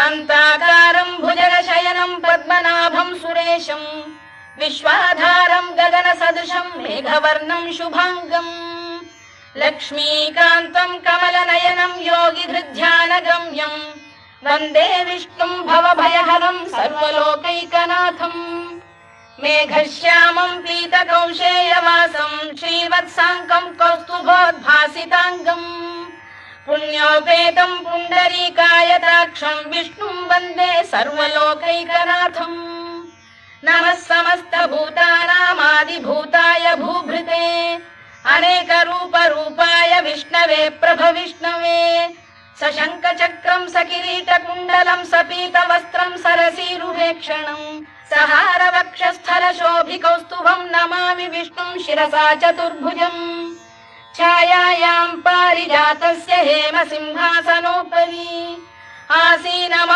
शान्ताकारं भुजगशयनं पद्मनाभं सुरेशं विश्वाधारं गगनसदृशं मेघवर्णं शुभांगं लक्ष्मीकान्तं कमलनयनं योगिधृध्यानगम्यं वन्दे विष्णुं भवभयहरं सर्वलोकैकनाथं मेघश्यामं पीतकौशेयवासं श्रीवत्साङ्कं कौस्तुभोद्भासिताङ्गं पुण्योपेतं पुण्डरीकायताक्षं विष्णुं वन्दे सर्वलोकैकनाथं नमः समस्तभूतानामादिभूताय भूभृते अनेकरूपरूपाय विष्णवे प्रभविष्णवे सशङ्खचक्रं सकिरीटकुण्डलं सपीतवस्त्रं सरसीरुहेक्षणं सहारवक्षस्थलशोभिकौस्तुभं नमामि विष्णुं शिरसा चतुर्भुजं छायायां पारिजातस्य हेमसिंहासनोपरि आसीनम